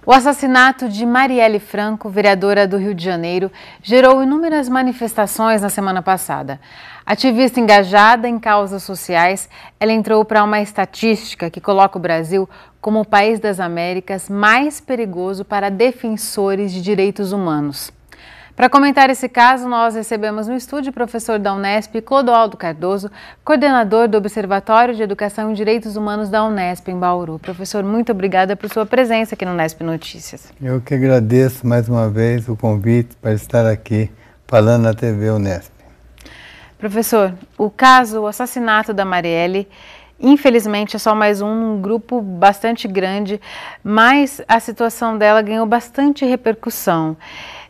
O assassinato de Marielle Franco, vereadora do Rio de Janeiro, gerou inúmeras manifestações na semana passada. Ativista engajada em causas sociais, ela entrou para uma estatística que coloca o Brasil como o país das Américas mais perigoso para defensores de direitos humanos. Para comentar esse caso, nós recebemos no estúdio o professor da Unesp, Clodoaldo Cardoso, coordenador do Observatório de Educação e Direitos Humanos da Unesp, em Bauru. Professor, muito obrigada por sua presença aqui no Unesp Notícias. Eu que agradeço mais uma vez o convite para estar aqui falando na TV Unesp. Professor, o assassinato da Marielle, infelizmente é só mais um grupo bastante grande, mas a situação dela ganhou bastante repercussão.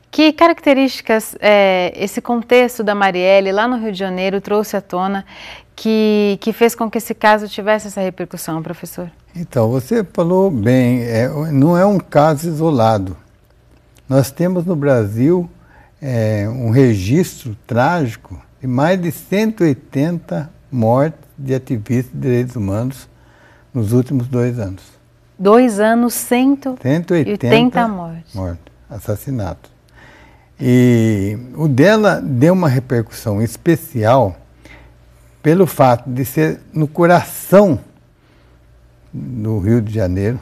Que características esse contexto da Marielle lá no Rio de Janeiro trouxe à tona que fez com que esse caso tivesse essa repercussão, professor? Então, você falou bem, não é um caso isolado. Nós temos no Brasil um registro trágico de mais de 180 mortes de ativistas de direitos humanos nos últimos 2 anos. 2 anos, 180 mortes. Assassinatos. E o dela deu uma repercussão especial pelo fato de ser no coração do Rio de Janeiro,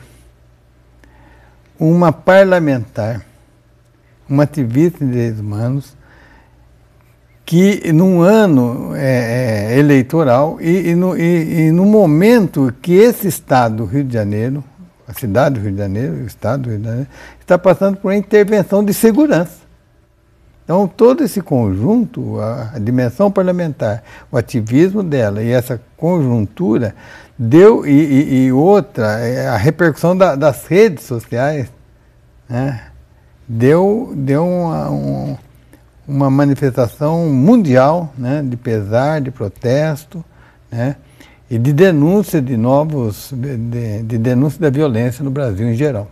uma parlamentar, uma ativista de direitos humanos, que num ano eleitoral e no momento que esse estado do Rio de Janeiro, a cidade do Rio de Janeiro, o estado do Rio de Janeiro, está passando por uma intervenção de segurança. Então, todo esse conjunto, a dimensão parlamentar, o ativismo dela e essa conjuntura, deu, outra, a repercussão das redes sociais, né, deu uma manifestação mundial, né, de pesar, de protesto, né, e de denúncia de denúncia da violência no Brasil em geral.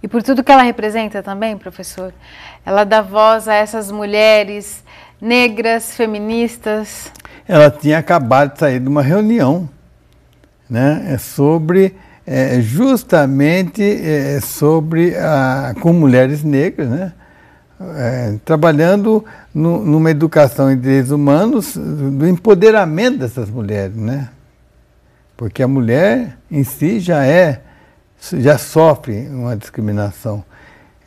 E por tudo que ela representa também, professor, ela dá voz a essas mulheres negras, feministas. Ela tinha acabado de sair de uma reunião, né, com mulheres negras, né, trabalhando numa educação em direitos humanos, do empoderamento dessas mulheres, né, porque a mulher em si já sofre uma discriminação,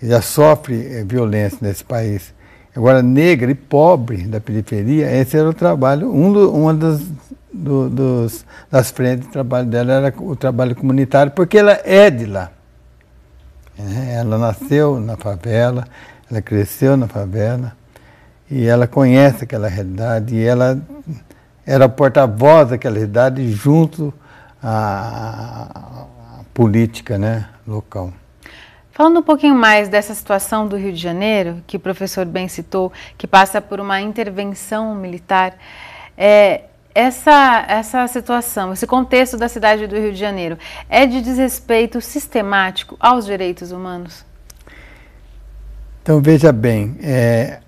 já sofre violência nesse país. Agora, negra e pobre da periferia, esse era o trabalho, uma das frentes de trabalho dela era o trabalho comunitário, porque ela é de lá. Ela nasceu na favela, ela cresceu na favela, e ela conhece aquela realidade, e ela era porta-voz daquela realidade junto à política, né, local. Falando um pouquinho mais dessa situação do Rio de Janeiro, que o professor bem citou, que passa por uma intervenção militar, essa situação, esse contexto da cidade do Rio de Janeiro, é de desrespeito sistemático aos direitos humanos? Então, veja bem,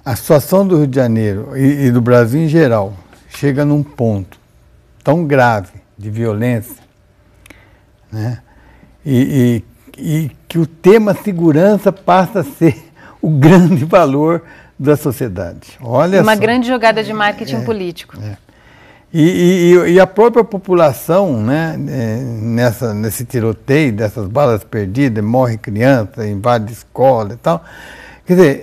a situação do Rio de Janeiro e do Brasil em geral chega num ponto tão grave de violência, né? E que o tema segurança passa a ser o grande valor da sociedade. Olha uma só. Grande jogada de marketing político. E a própria população, né, nesse tiroteio, dessas balas perdidas, morre criança, invade escola e tal. Quer dizer,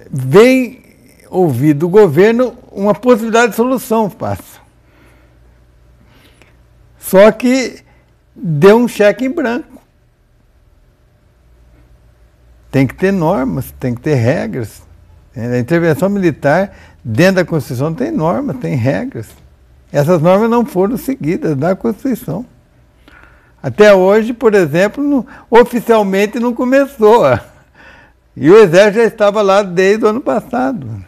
vem ouvir do governo uma possibilidade de solução fácil. Só que deu um cheque em branco. Tem que ter normas, tem que ter regras. A intervenção militar, dentro da Constituição, tem normas, tem regras. Essas normas não foram seguidas na Constituição. Até hoje, por exemplo, oficialmente não começou. E o Exército já estava lá desde o ano passado.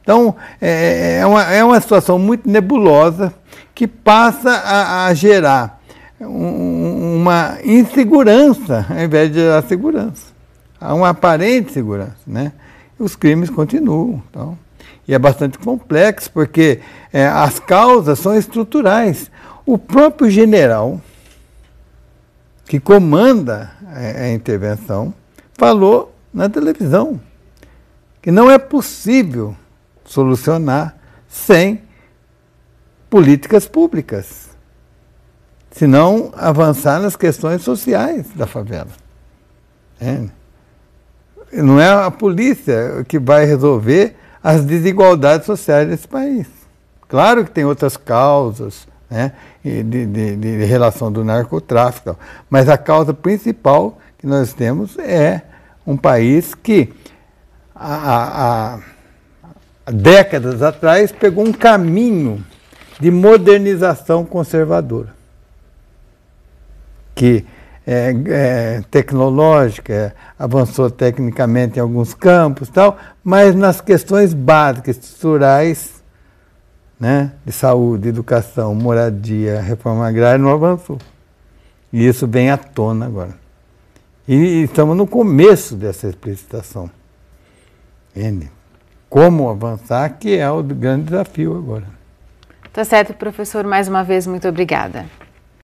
Então, é uma situação muito nebulosa que passa a gerar uma insegurança, ao invés de gerar segurança. Há uma aparente segurança, né? Os crimes continuam. Então, e é bastante complexo, porque as causas são estruturais. O próprio general que comanda a intervenção, falou na televisão que não é possível solucionar sem políticas públicas, se não avançar nas questões sociais da favela. Não é a polícia que vai resolver as desigualdades sociais desse país. Claro que tem outras causas, né, de relação do narcotráfico, mas a causa principal que nós temos é um país que há décadas atrás pegou um caminho de modernização conservadora, que é tecnológica, avançou tecnicamente em alguns campos, tal, mas nas questões básicas, estruturais, né, de saúde, educação, moradia, reforma agrária, não avançou. E isso vem à tona agora. E estamos no começo dessa explicitação. Entende? Como avançar, que é o grande desafio agora. Tá certo, professor. Mais uma vez, muito obrigada.